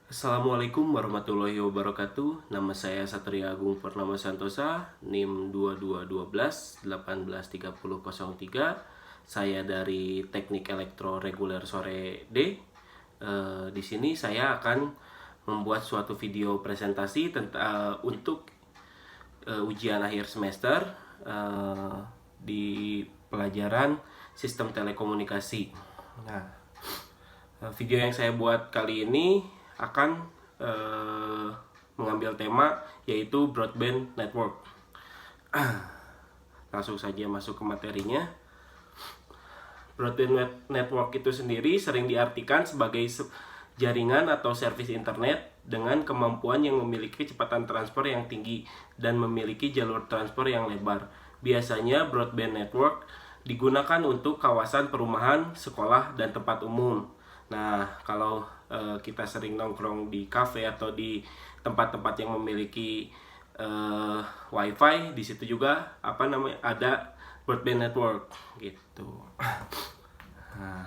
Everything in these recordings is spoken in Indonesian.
Assalamualaikum warahmatullahi wabarakatuh. Nama saya Satria Agung Purnama Santosa, NIM 2212 Saya dari Teknik Elektro Reguler Sore D. Di sini saya akan membuat suatu video presentasi untuk ujian akhir semester di pelajaran Sistem Telekomunikasi. Nah, video yang saya buat kali ini akan mengambil tema yaitu broadband network. Langsung saja masuk ke materinya. Broadband network itu sendiri sering diartikan sebagai jaringan atau servis internet dengan kemampuan yang memiliki kecepatan transfer yang tinggi dan memiliki jalur transfer yang lebar. Biasanya broadband network digunakan untuk kawasan perumahan, sekolah, dan tempat umum. Nah, kalau kita sering nongkrong di kafe atau di tempat-tempat yang memiliki wifi, di situ juga ada broadband network gitu. Nah,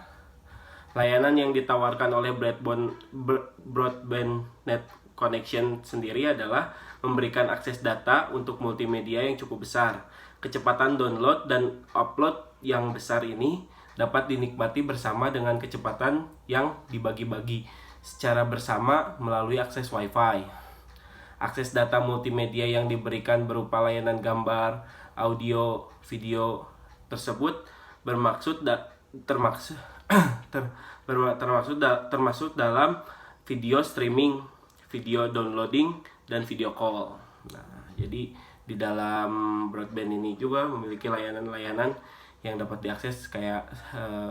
layanan yang ditawarkan oleh broadband net connection sendiri adalah memberikan akses data untuk multimedia yang cukup besar. Kecepatan download dan upload yang besar ini dapat dinikmati bersama dengan kecepatan yang dibagi-bagi secara bersama melalui akses Wi-Fi. Akses data multimedia yang diberikan berupa layanan gambar, audio, video tersebut termasuk dalam video streaming, video downloading, dan video call. Nah, jadi di dalam broadband ini juga memiliki layanan-layanan yang dapat diakses kayak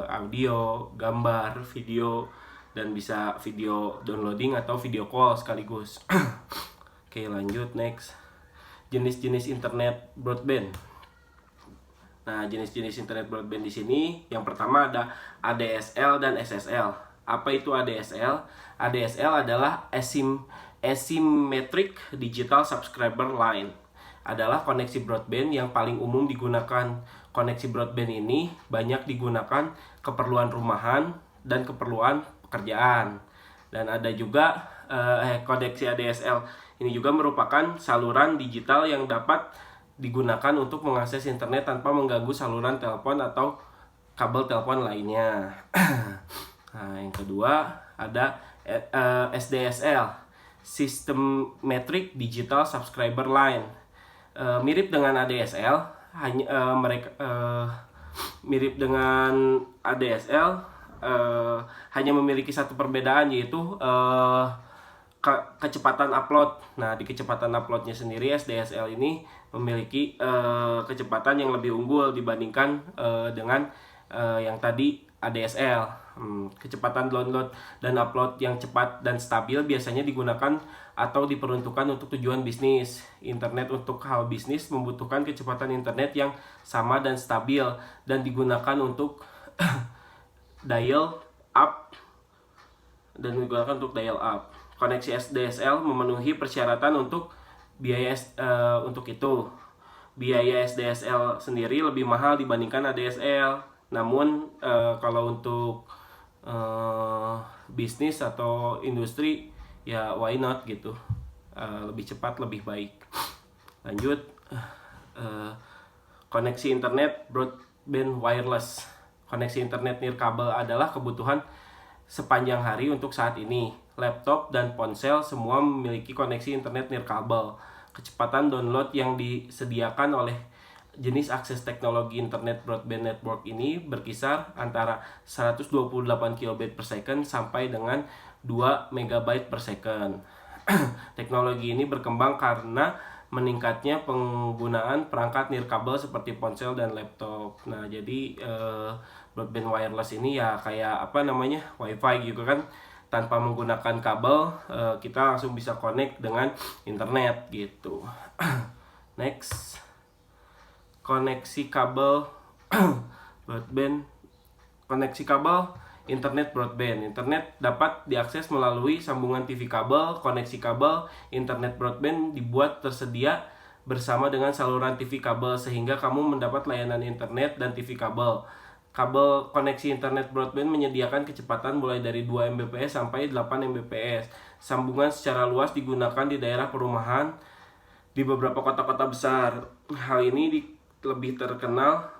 audio, gambar, video, dan bisa video downloading atau video call sekaligus. Oke, lanjut next. Jenis-jenis internet broadband. Nah, jenis-jenis internet broadband di sini yang pertama ada ADSL dan SSL. Apa itu ADSL? ADSL adalah Asymmetric Digital Subscriber Line. Adalah koneksi broadband yang paling umum digunakan. Koneksi broadband ini banyak digunakan keperluan rumahan dan keperluan pekerjaan. Dan ada juga koneksi ADSL ini juga merupakan saluran digital yang dapat digunakan untuk mengakses internet tanpa mengganggu saluran telepon atau kabel telepon lainnya. Nah, yang kedua ada SDSL, Systematic Digital Subscriber Line. Mirip dengan ADSL, mirip dengan ADSL, hanya memiliki satu perbedaan, yaitu kecepatan upload. Nah, di kecepatan uploadnya sendiri SDSL ini memiliki kecepatan yang lebih unggul dibandingkan dengan yang tadi ADSL. Kecepatan download dan upload yang cepat dan stabil biasanya digunakan atau diperuntukkan untuk tujuan bisnis. Internet untuk hal bisnis membutuhkan kecepatan internet yang sama dan stabil dan digunakan untuk dial up. Koneksi SDSL memenuhi persyaratan untuk biaya untuk itu. Biaya SDSL sendiri lebih mahal dibandingkan ADSL. Namun kalau untuk bisnis atau industri ya why not gitu, lebih cepat lebih baik. Lanjut, koneksi internet broadband wireless. Koneksi internet nirkabel adalah kebutuhan sepanjang hari untuk saat ini. Laptop dan ponsel semua memiliki koneksi internet nirkabel. Kecepatan download yang disediakan oleh jenis akses teknologi internet broadband network ini berkisar antara 128 kilobit per second sampai dengan 2 megabyte per second. Teknologi ini berkembang karena meningkatnya penggunaan perangkat nirkabel seperti ponsel dan laptop. Nah, jadi broadband wireless ini ya kayak wifi gitu kan, tanpa menggunakan kabel kita langsung bisa connect dengan internet gitu. Next, koneksi kabel internet broadband. Internet dapat diakses melalui sambungan TV kabel. Koneksi kabel internet broadband dibuat tersedia bersama dengan saluran TV kabel sehingga kamu mendapat layanan internet dan TV kabel. Kabel koneksi internet broadband menyediakan kecepatan mulai dari 2 Mbps sampai 8 Mbps. Sambungan secara luas digunakan di daerah perumahan di beberapa kota-kota besar. Hal ini lebih terkenal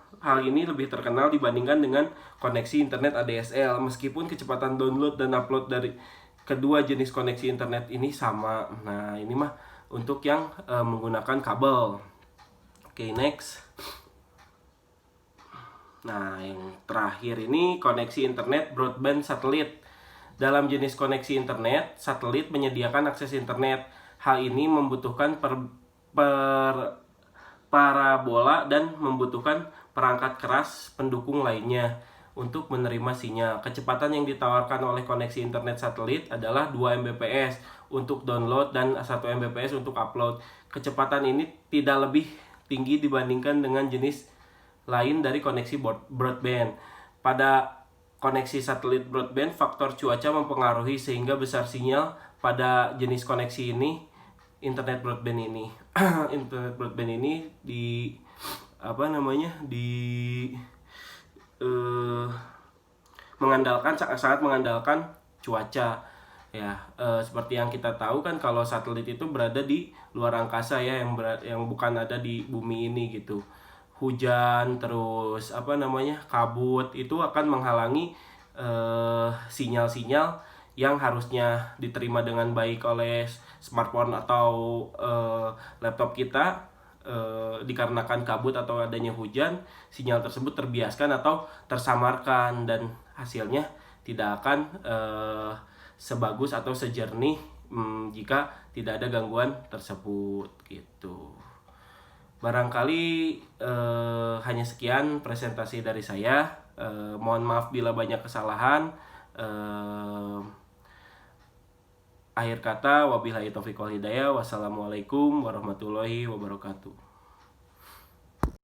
dibandingkan dengan koneksi internet ADSL, meskipun kecepatan download dan upload dari kedua jenis koneksi internet ini sama. Nah, ini mah untuk yang menggunakan kabel. Oke, next. Nah, yang terakhir ini koneksi internet broadband satelit. Dalam jenis koneksi internet, satelit menyediakan akses internet. Hal ini membutuhkan parabola dan membutuhkan perangkat keras pendukung lainnya untuk menerima sinyal. Kecepatan yang ditawarkan oleh koneksi internet satelit adalah 2 Mbps untuk download dan 1 Mbps untuk upload. Kecepatan ini tidak lebih tinggi dibandingkan dengan jenis lain dari koneksi broadband. Pada koneksi satelit broadband, faktor cuaca mempengaruhi sehingga besar sinyal pada jenis koneksi ini. Internet broadband ini sangat mengandalkan cuaca ya. Seperti yang kita tahu kan, kalau satelit itu berada di luar angkasa ya, yang bukan ada di bumi ini gitu. Hujan terus kabut itu akan menghalangi sinyal-sinyal yang harusnya diterima dengan baik oleh smartphone atau laptop kita. Dikarenakan kabut atau adanya hujan, sinyal tersebut terbiaskan atau tersamarkan dan hasilnya tidak akan sebagus atau sejernih jika tidak ada gangguan tersebut gitu. Barangkali hanya sekian presentasi dari saya. Mohon maaf bila banyak kesalahan. Akhir kata, wabillahi taufiq wal hidayah. Wassalamualaikum warahmatullahi wabarakatuh.